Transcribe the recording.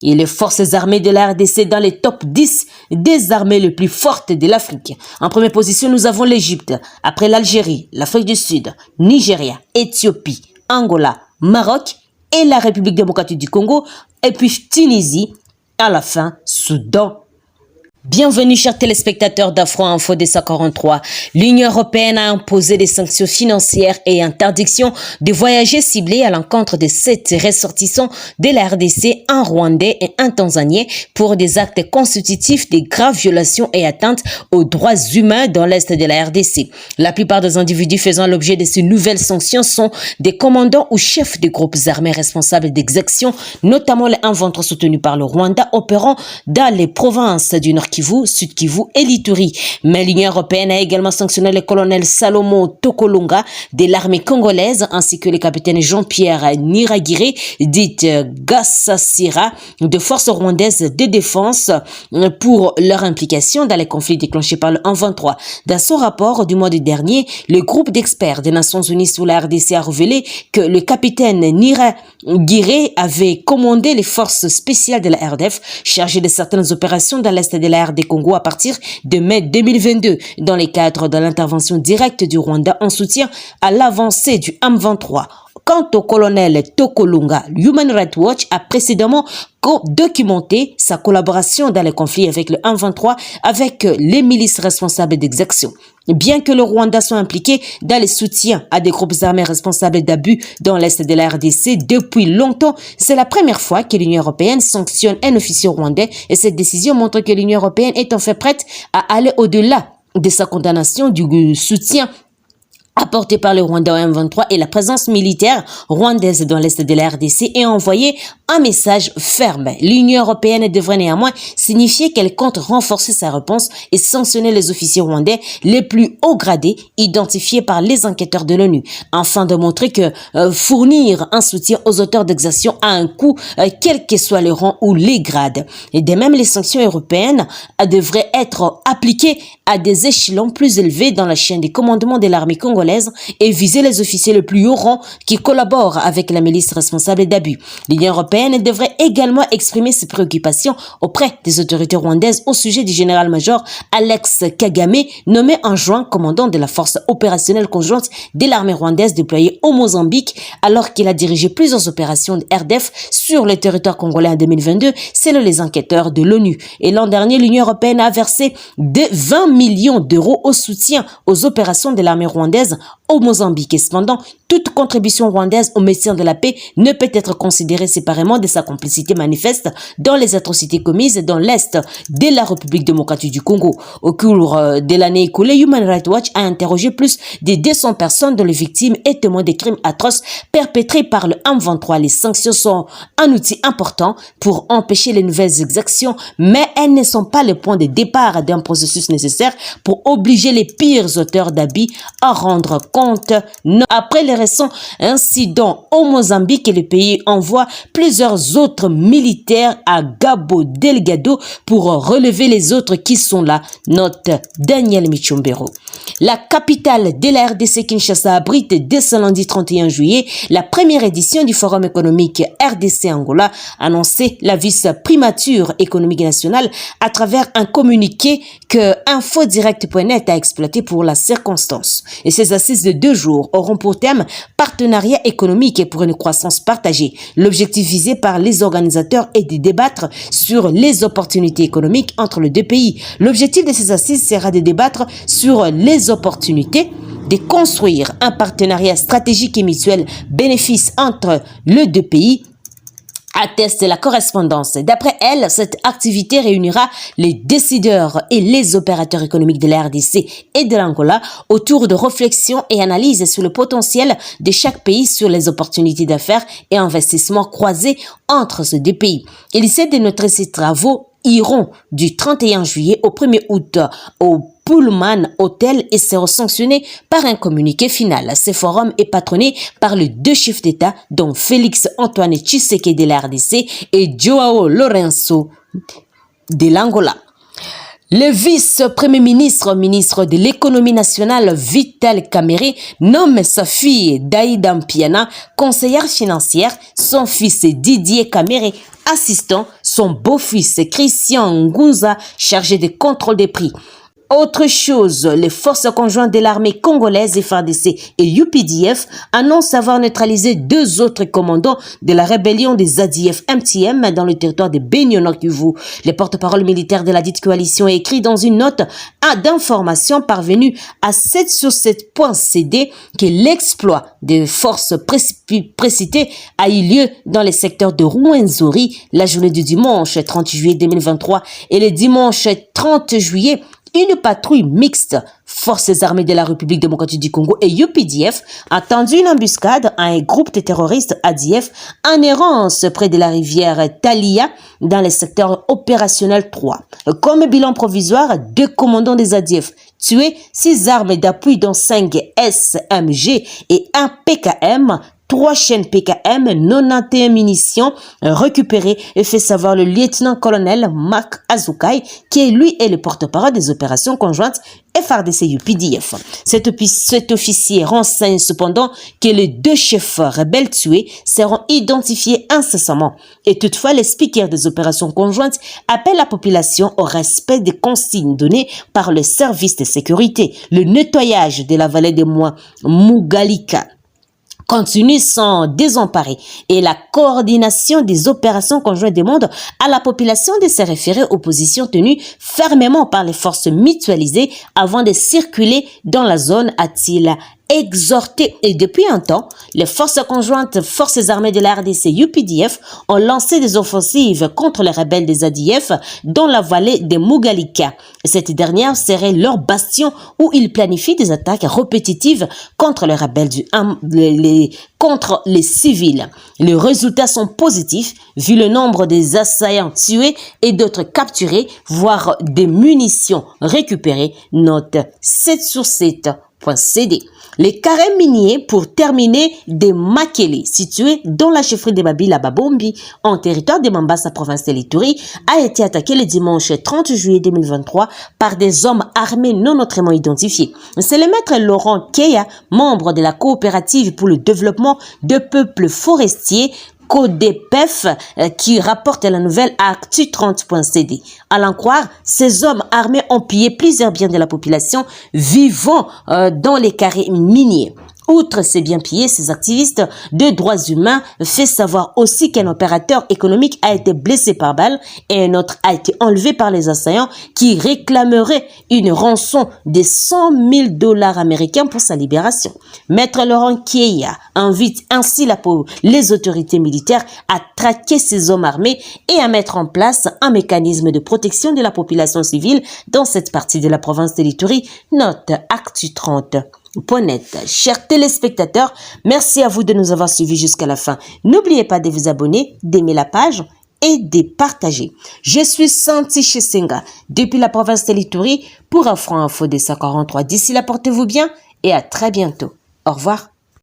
et les forces armées de la RDC dans les top 10 des armées les plus fortes de l'Afrique. En première position, nous avons l'Égypte, après l'Algérie, l'Afrique du Sud, Nigeria, Éthiopie, Angola, Maroc et la République démocratique du Congo, et puis Tunisie, à la fin, Soudan. Bienvenue chers téléspectateurs d'Afro Info 243. L'Union européenne a imposé des sanctions financières et interdiction de voyager ciblées à l'encontre de 7 ressortissants de la RDC, un Rwandais et un Tanzanien pour des actes constitutifs de graves violations et atteintes aux droits humains dans l'Est de la RDC. La plupart des individus faisant l'objet de ces nouvelles sanctions sont des commandants ou chefs de groupes armés responsables d'exactions, notamment les 1-23 soutenus par le Rwanda opérant dans les provinces du Nord Kivu, Sud Kivu et l'Ituri. Mais l'Union européenne a également sanctionné le colonel Salomo Tokolonga de l'armée congolaise ainsi que le capitaine Jean-Pierre Niragire, dit Gassasira, de forces rwandaises de défense pour leur implication dans les conflits déclenchés par le 1-23. Dans son rapport du mois dernier, le groupe d'experts des Nations Unies sur la RDC a révélé que le capitaine Niragire avait commandé les forces spéciales de la RDF chargées de certaines opérations dans l'Est de la RD Congo à partir de mai 2022 dans le cadre de l'intervention directe du Rwanda en soutien à l'avancée du M23. Quant au colonel Tokolonga, Human Rights Watch a précédemment documenté sa collaboration dans les conflits avec le M23 avec les milices responsables d'exactions. Bien que le Rwanda soit impliqué dans les soutiens à des groupes armés responsables d'abus dans l'Est de la RDC depuis longtemps, c'est la première fois que l'Union européenne sanctionne un officier rwandais et cette décision montre que l'Union européenne est en fait prête à aller au-delà de sa condamnation du soutien apporté par le Rwanda au M23 et la présence militaire rwandaise dans l'Est de la RDC et envoyé un message ferme. L'Union européenne devrait néanmoins signifier qu'elle compte renforcer sa réponse et sanctionner les officiers rwandais les plus haut gradés identifiés par les enquêteurs de l'ONU, afin de montrer que fournir un soutien aux auteurs d'exactions a un coût, quel que soit le rang ou les grades. Et de même, les sanctions européennes devraient être appliquées à des échelons plus élevés dans la chaîne des commandements de l'armée congolaise et viser les officiers le plus haut rang qui collaborent avec la milice responsable d'abus. L'Union européenne devrait également exprimer ses préoccupations auprès des autorités rwandaises au sujet du général-major Alex Kagame, nommé en juin commandant de la force opérationnelle conjointe de l'armée rwandaise déployée au Mozambique, alors qu'il a dirigé plusieurs opérations de RDF sur le territoire congolais en 2022, selon les enquêteurs de l'ONU. Et l'an dernier, l'Union européenne a versé 20 millions d'euros au soutien aux opérations de l'armée rwandaise au Mozambique. Et cependant, toute contribution rwandaise au maintien de la paix ne peut être considérée séparément de sa complicité manifeste dans les atrocités commises dans l'Est de la République démocratique du Congo. Au cours de l'année écoulée, Human Rights Watch a interrogé plus de 200 personnes dont les victimes et témoins des crimes atroces perpétrés par le M23. Les sanctions sont un outil important pour empêcher les nouvelles exactions, mais elles ne sont pas le point de départ d'un processus nécessaire pour obliger les pires auteurs d'abus à rendre compte. Après les récents incidents au Mozambique, le pays envoie plusieurs autres militaires à Cabo Delgado pour relever les autres qui sont là, note Daniel Michombero. La capitale de la RDC, Kinshasa, abrite dès ce lundi 31 juillet la première édition du Forum économique RDC-Angola, annoncé la vice-primature économique nationale à travers un communiqué que InfoDirect.net a exploité pour la circonstance. Et ces assises de 2 jours auront pour thème partenariat économique et pour une croissance partagée. L'objectif visé par les organisateurs est de débattre sur les opportunités économiques entre les deux pays. L'objectif de ces assises sera de débattre sur les opportunités de construire un partenariat stratégique et mutuel bénéfice entre les deux pays, atteste la correspondance. D'après elle, cette activité réunira les décideurs et les opérateurs économiques de la RDC et de l'Angola autour de réflexions et analyses sur le potentiel de chaque pays sur les opportunités d'affaires et investissements croisés entre ces deux pays. Et l'issue de notre ces travaux iront du 31 juillet au 1er août au Pullman Hotel et seront sanctionnés par un communiqué final. Ce forum est patronné par les 2 chefs d'État, dont Félix Antoine Tshisekedi de la RDC et Joao Lourenço de l'Angola. Le vice-premier ministre, ministre de l'économie nationale, Vital Kamerhe, nomme sa fille Daïda Mpiana conseillère financière, son fils Didier Kamerhe assistant son beau-fils Christian Ngunza, chargé des contrôles des prix. Autre chose, les forces conjointes de l'armée congolaise FARDC et UPDF annoncent avoir neutralisé 2 autres commandants de la rébellion des ADF MTM dans le territoire de Beni au Nord Kivu. Le porte-parole militaire de la dite coalition a écrit dans une note d'information parvenue à 7sur7.cd que l'exploit des forces précitées a eu lieu dans les secteurs de Rwenzori la journée du dimanche 30 juillet 2023 et le dimanche 30 juillet. Une patrouille mixte, Forces armées de la République démocratique du Congo et UPDF, a tendu une embuscade à un groupe de terroristes ADF en errance près de la rivière Talia dans le secteur opérationnel 3. Comme bilan provisoire, 2 commandants des ADF tués, 6 armes d'appui dont 5 SMG et 1 PKM, 3 chaînes PKM, 91 munitions récupérées et fait savoir le lieutenant-colonel Marc Azukai, qui lui est le porte-parole des opérations conjointes FARDC-UPDF. Cet officier renseigne cependant que les 2 chefs rebelles tués seront identifiés incessamment. Et toutefois, les speakers des opérations conjointes appellent la population au respect des consignes données par le service de sécurité. Le nettoyage de la vallée des Mois Mugalika continue sans désemparer et la coordination des opérations conjointes demande à la population de se référer aux positions tenues fermement par les forces mutualisées avant de circuler dans la zone, a-t-il exhorté. Et depuis un temps, les forces conjointes, forces armées de la RDC UPDF ont lancé des offensives contre les rebelles des ADF dans la vallée des Mugalika. Cette dernière serait leur bastion où ils planifient des attaques répétitives contre les rebelles contre les civils. Les résultats sont positifs vu le nombre des assaillants tués et d'autres capturés, voire des munitions récupérées. Note 7sur7.cd. Les carrés miniers pour terminer des Makele, situés dans la chefferie de Babila Babombi, en territoire de Mambasa, province de l'Ituri, a été attaqué le dimanche 30 juillet 2023 par des hommes armés non autrement identifiés. C'est le maître Laurent Keya, membre de la coopérative pour le développement de peuples forestiers, CODEPEF, qui rapporte la nouvelle à Actu30.cd. À l'en croire, ces hommes armés ont pillé plusieurs biens de la population vivant dans les carrés miniers. Outre ces biens pillés, ces activistes de droits humains fait savoir aussi qu'un opérateur économique a été blessé par balle et un autre a été enlevé par les assaillants qui réclameraient une rançon de 100 000 $ américains pour sa libération. Maître Laurent Keya invite ainsi les autorités militaires à traquer ces hommes armés et à mettre en place un mécanisme de protection de la population civile dans cette partie de la province de l'Ituri. Note Actu30. .net. Chers téléspectateurs, merci à vous de nous avoir suivis jusqu'à la fin. N'oubliez pas de vous abonner, d'aimer la page et de partager. Je suis Santi Chesenga depuis la province de l'Ituri pour Afro Info 243. D'ici là, portez-vous bien et à très bientôt. Au revoir.